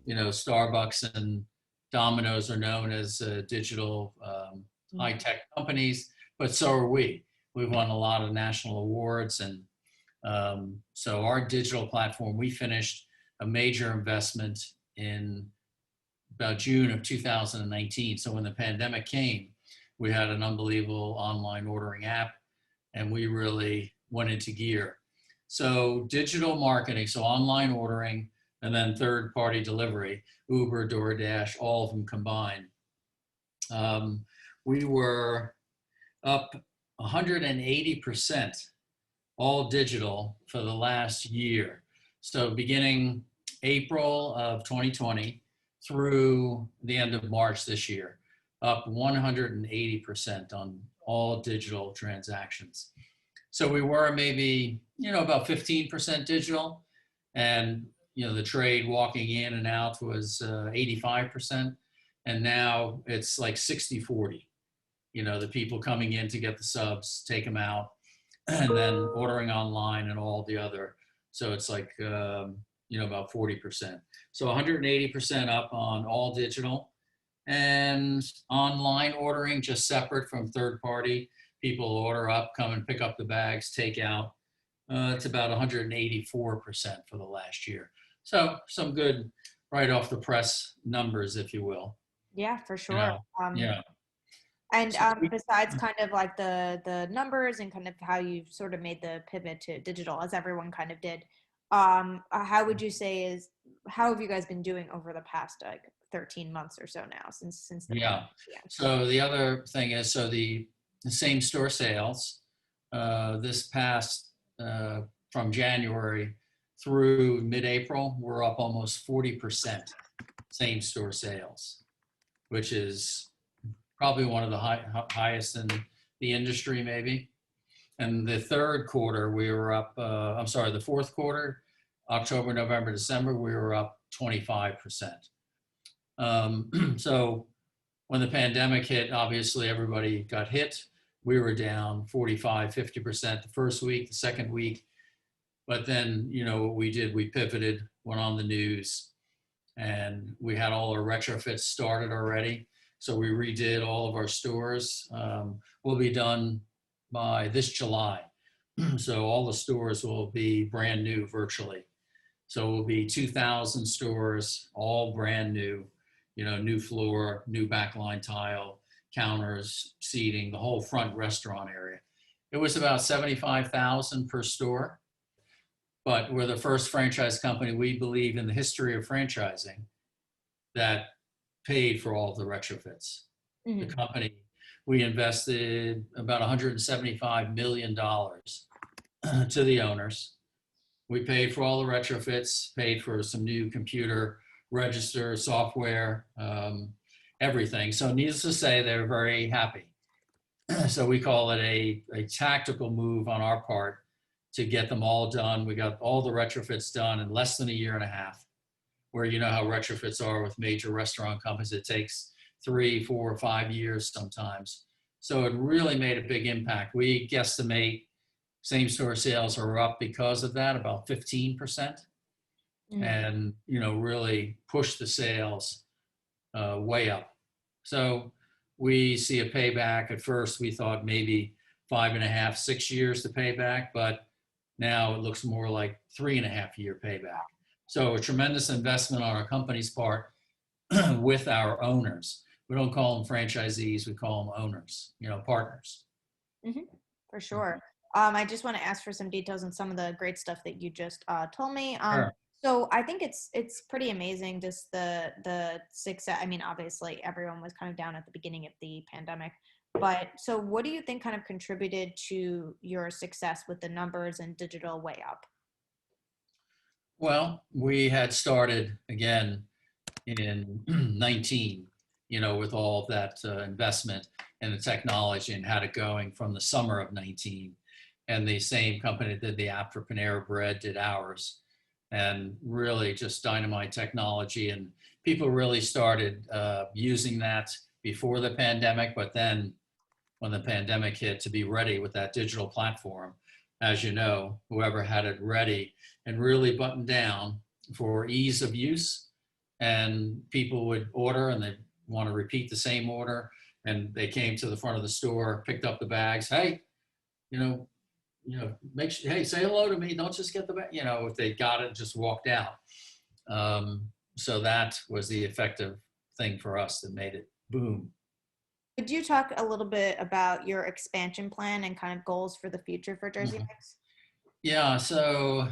Starbucks and Domino's are known as digital high-tech companies, but so are we. We've won a lot of national awards, and so our digital platform, we finished a major investment in about June of 2019. So when the pandemic came, we had an unbelievable online ordering app, and we really went into gear. So digital marketing, so online ordering, and then third-party delivery, Uber, DoorDash, all of them combined. We were up 180%, all digital for the last year. So beginning April of 2020 through the end of March this year, up 180% on all digital transactions. So we were maybe, about 15% digital, and the trade walking in and out was 85%, and now it's like 60-40. The people coming in to get the subs, take them out, and then ordering online and all the other. So it's like, about 40%. So 180% up on all digital, and online ordering just separate from third party. People order up, come and pick up the bags, take out. It's about 184% for the last year. So some good right off the press numbers, if you will. Yeah, for sure. Yeah. And besides kind of like the numbers and kind of how you sort of made the pivot to digital, as everyone kind of did, how would you say how have you guys been doing over the past 13 months or so now since the pandemic? So the other thing is, so the same store sales this past from January through mid-April, we're up almost 40% same store sales, which is probably one of the highest in the industry maybe. And the third quarter, we were up, the fourth quarter, October, November, December, we were up 25%. So when the pandemic hit, obviously everybody got hit. We were down 45, 50% the first week, the second week. But then, what we did, we pivoted, went on the news, and we had all our retrofits started already. So we redid all of our stores. We'll be done by this July. So all the stores will be brand new virtually. So it will be 2,000 stores, all brand new, new floor, new backline tile, counters, seating, the whole front restaurant area. It was about $75,000 per store, but we're the first franchise company, we believe, in the history of franchising that paid for all of the retrofits. Mm-hmm. The company, we invested about $175 million to the owners. We paid for all the retrofits, paid for some new computer register software, everything. So needless to say, they're very happy. So we call it a tactical move on our part to get them all done. We got all the retrofits done in less than a year and a half, where you know how retrofits are with major restaurant companies. It takes 3, 4, 5 years sometimes. So it really made a big impact. We guesstimate same-store sales are up because of that, about 15%. Mm-hmm. And, really pushed the sales way up. So we see a payback. At first, we thought maybe 5.5, 6 years to pay back, but now it looks more like 3.5-year payback. So a tremendous investment on our company's part with our owners. We don't call them franchisees, we call them owners, partners. Mm-hmm. For sure. I just want to ask for some details on some of the great stuff that you just told me. Sure. So I think it's pretty amazing, just the success. I mean, obviously everyone was kind of down at the beginning of the pandemic, but so what do you think kind of contributed to your success with the numbers and digital way up? Well, we had started again in 19, with all of that investment and the technology and had it going from the summer of 19. And the same company that did the app for Panera Bread did ours. And really just dynamite technology. And people really started using that before the pandemic. But then when the pandemic hit, to be ready with that digital platform, as you know, whoever had it ready and really buttoned down for ease of use and people would order and they want to repeat the same order. And they came to the front of the store, picked up the bags. Hey, you know, make sure, hey, say hello to me. Don't just get the bag. If they got it, just walked out. So that was the effective thing for us that made it boom. Could you talk a little bit about your expansion plan and kind of goals for the future for Jersey Mhm. Mike's? Yeah. So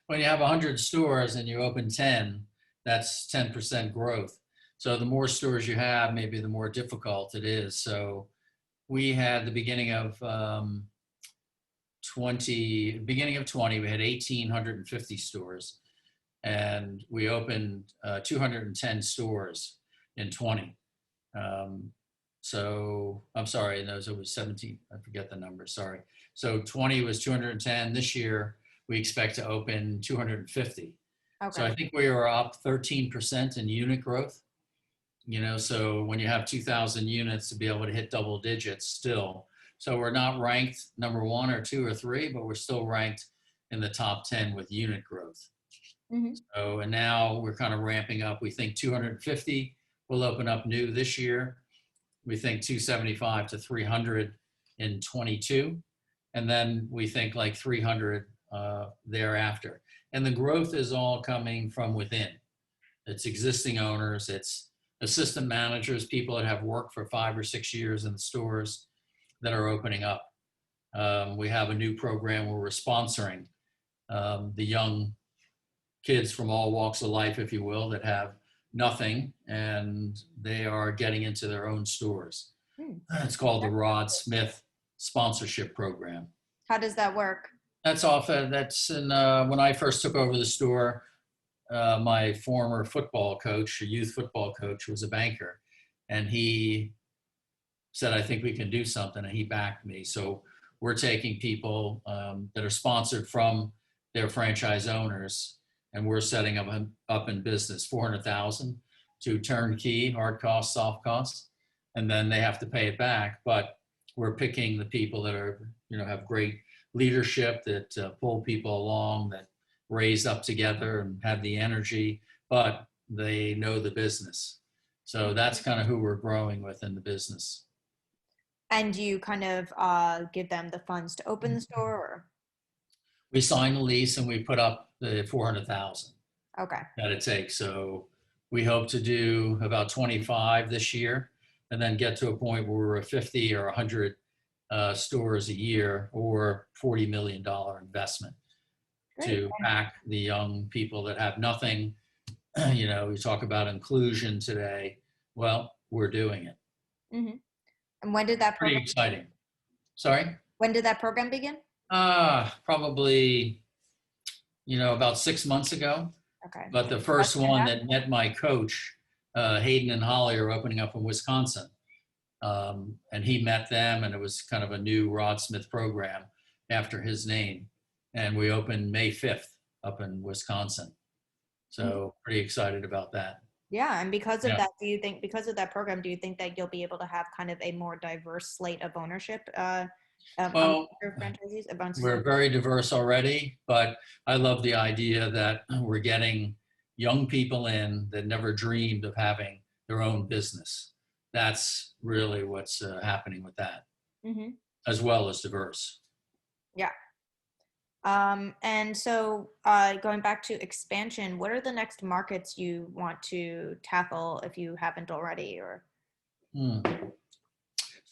when you have 100 stores and you open 10, that's 10% growth. So the more stores you have, maybe the more difficult it is. So we had the beginning of 20, we had 1,850 stores, and we opened 210 stores in 20. So I'm sorry, no, it was 17. I forget the number. Sorry. So 20 was 210. This year we expect to open 250. So Okay. I think we were up 13% in unit growth. So when you have 2,000 units to be able to hit double digits still. So we're not ranked number 1 or 2 or 3, but we're still ranked in the top 10 with unit growth. Mm-hmm. So, and now we're kind of ramping up. We think 250 will open up new this year. We think 275 to 300 in 22. And then we think like 300 thereafter. And the growth is all coming from within. It's existing owners, it's assistant managers, people that have worked for 5 or 6 years in the stores that are opening up. We have a new program where we're sponsoring the young kids from all walks of life, if you will, that have nothing and they are getting into their own stores. It's called the Rod Smith Sponsorship Program. How does that work? That's in when I first took over the store. My former football coach, a youth football coach, was a banker, and he said, "I think we can do something," and he backed me. So we're taking people that are sponsored from their franchise owners, and we're setting them up in business. 400,000 to turnkey, hard costs, soft costs, and then they have to pay it back. But we're picking the people that are, have great leadership, that pull people along, that raised up together and have the energy, but they know the business. So that's kind of who we're growing with in the business. And you kind of give them the funds to open the store, or? We sign the lease and we put up the 400,000 Okay. that it takes. So we hope to do about 25 this year and then get to a point where we're at 50 or 100 stores a year, or $40 million investment. Great. To back the young people that have nothing. We talk about inclusion today. Well, we're doing it. Mm-hmm. And when did that program? Pretty exciting. Sorry? When did that program begin? Probably, about 6 months ago. Okay. But the first one that met my coach, Hayden and Holly, are opening up in Wisconsin. And he met them, and it was kind of a new Rod Smith program after his name. And we opened May 5th up in Wisconsin. So pretty excited about that. Yeah. And because of that, because of that program, do you think that you'll be able to have kind of a more diverse slate of ownership? Well, we're very diverse already, but I love the idea that we're getting young people in that never dreamed of having their own business. That's really what's happening with that, as well as diverse. Yeah. And so going back to expansion, what are the next markets you want to tackle if you haven't already? Or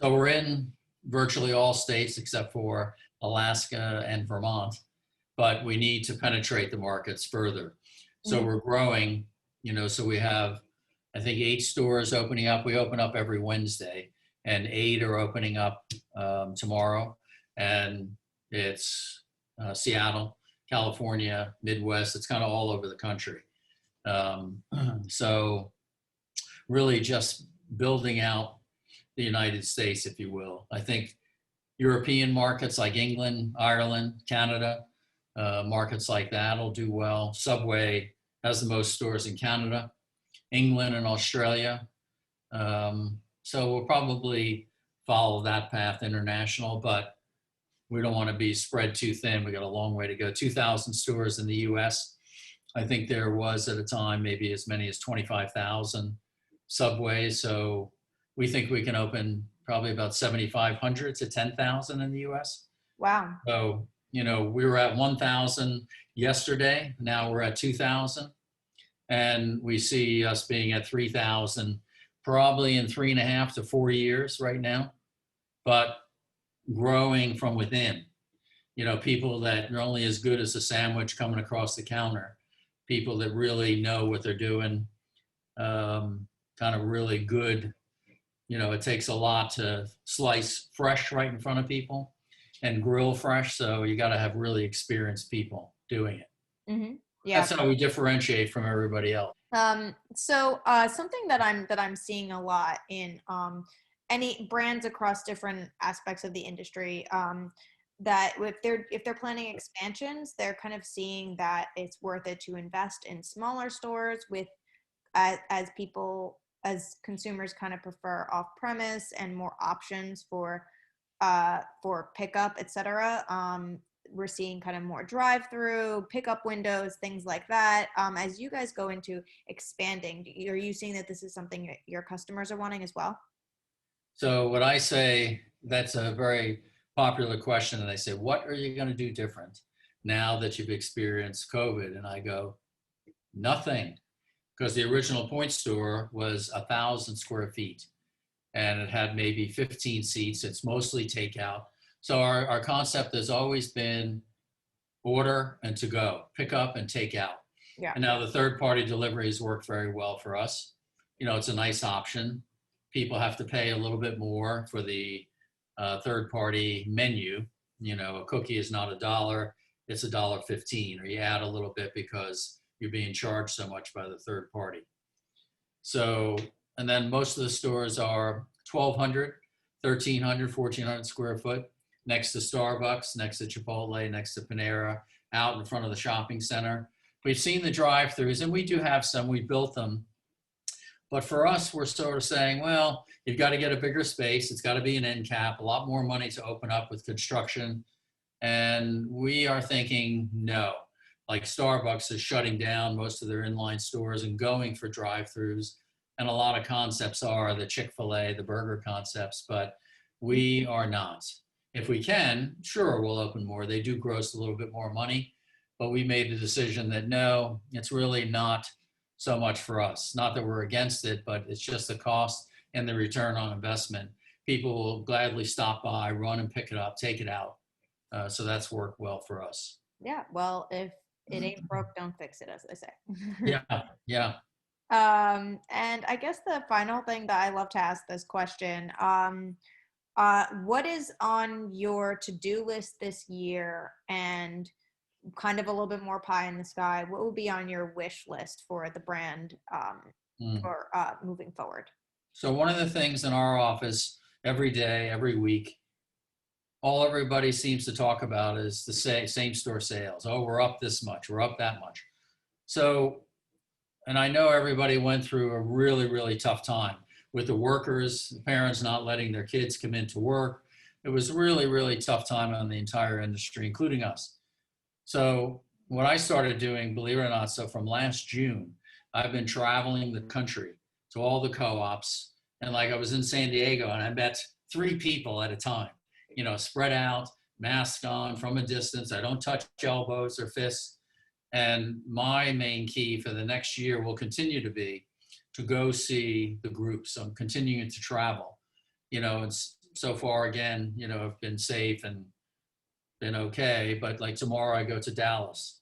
So we're in virtually all states except for Alaska and Vermont, but we need to penetrate the markets further. So we're growing, so we have, I think, 8 stores opening up. We open up every Wednesday, and 8 are opening up tomorrow. And it's Seattle, California, Midwest. It's kind of all over the country. So really just building out the United States, if you will. I think European markets like England, Ireland, Canada, markets like that will do well. Subway has the most stores in Canada, England, and Australia. So we'll probably follow that path international, but we don't want to be spread too thin. We got a long way to go. 2,000 stores in the US. I think there was at a time maybe as many as 25,000 subways. So we think we can open probably about 7,500 to 10,000 in the US. Wow. So, we were at 1,000 yesterday. Now we're at 2,000. And we see us being at 3,000 probably in 3.5 to 4 years right now, but growing from within. People that are only as good as a sandwich coming across the counter, people that really know what they're doing, kind of really good. It takes a lot to slice fresh right in front of people and grill fresh. So you got to have really experienced people doing it. Mm-hmm. Yeah. That's how we differentiate from everybody else. Something that I'm seeing a lot in any brands across different aspects of the industry, that if they're planning expansions, they're kind of seeing that it's worth it to invest in smaller stores with as consumers kind of prefer off premise and more options for pickup, etc. We're seeing kind of more drive-through, pickup windows, things like that. As you guys go into expanding, are you seeing that this is something your customers are wanting as well? So what I say, that's a very popular question. And they say, what are you going to do different now that you've experienced COVID? And I go, nothing. Because the original Point store was 1,000 square feet and it had maybe 15 seats. It's mostly takeout. So our concept has always been order and to go, pick up and take out. Yeah. And now the third party deliveries work very well for us. It's a nice option. People have to pay a little bit more for the third party menu. A cookie is not $1, it's $1.15, or you add a little bit because you're being charged so much by the third party. So, and then most of the stores are 1,200, 1,300, 1,400 square foot, next to Starbucks, next to Chipotle, next to Panera, out in front of the shopping center. We've seen the drive-throughs, and we do have some. We built them. But for us, we're sort of saying, well, you've got to get a bigger space. It's got to be an end cap, a lot more money to open up with construction. And we are thinking, no. Like Starbucks is shutting down most of their inline stores and going for drive-throughs. And a lot of concepts are the Chick-fil-A, the burger concepts, but we are not. If we can, sure, we'll open more. They do gross a little bit more money, but we made the decision that no, it's really not so much for us. Not that we're against it, but it's just the cost and the return on investment. People will gladly stop by, run and pick it up, take it out. So that's worked well for us. Yeah. Well, if it ain't broke, don't fix it, as they say. Yeah, yeah. And I guess the final thing that I love to ask this question, what is on your to-do list this year, and kind of a little bit more pie in the sky, what will be on your wish list for the brand for moving forward? So one of the things in our office every day, every week, all everybody seems to talk about is the same store sales. Oh, we're up this much, we're up that much. So, and I know everybody went through a really, really tough time with the workers, the parents not letting their kids come into work. It was really, really tough time on the entire industry, including us. So what I started doing, believe it or not, so from last June, I've been traveling the country to all the co-ops. And like I was in San Diego and I met 3 people at a time, spread out, mask on from a distance. I don't touch elbows or fists. And my main key for the next year will continue to be to go see the groups. I'm continuing to travel, and so far, again, I've been safe and been okay. But like tomorrow I go to Dallas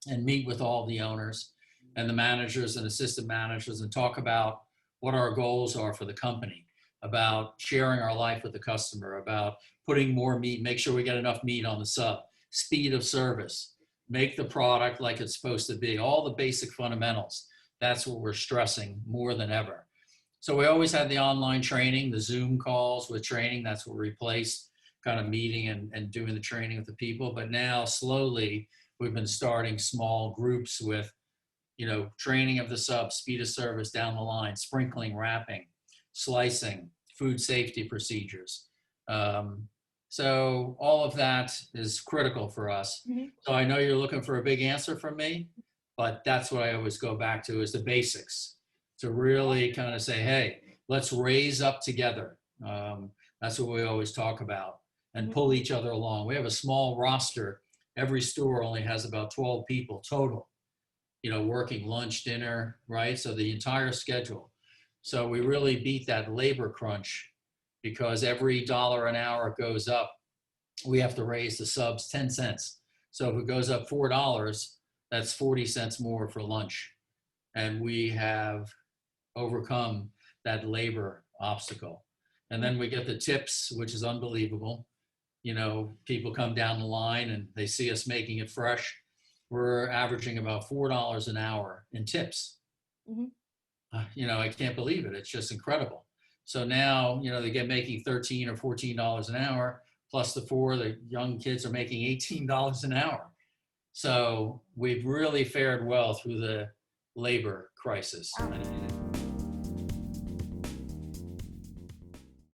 and meet with all the owners and the managers and assistant managers and talk about what our goals are for the company, about sharing our life with the customer, about putting more meat, make sure we get enough meat on the sub, speed of service, make the product like it's supposed to be, all the basic fundamentals. That's what we're stressing more than ever. So we always had the online training, the Zoom calls with training. That's what we replaced, kind of meeting and doing the training with the people. But now slowly we've been starting small groups with, training of the sub, speed of service down the line, sprinkling, wrapping, slicing, food safety procedures. So all of that is critical for us. Mm-hmm. So I know you're looking for a big answer from me. But that's what I always go back to is the basics, to really kind of say, hey, let's raise up together. That's what we always talk about, and pull each other along. We have a small roster. Every store only has about 12 people total, working lunch, dinner, right? So the entire schedule. So we really beat that labor crunch because every dollar an hour it goes up, we have to raise the subs 10 cents. So if it goes up $4, that's 40 cents more for lunch. And we have overcome that labor obstacle. And then we get the tips, which is unbelievable. People come down the line and they see us making it fresh. We're averaging about $4 an hour in tips. I can't believe it. It's just incredible. So now, they get making $13 or $14 an hour, plus the young kids are making $18 an hour. So we've really fared well through the labor crisis.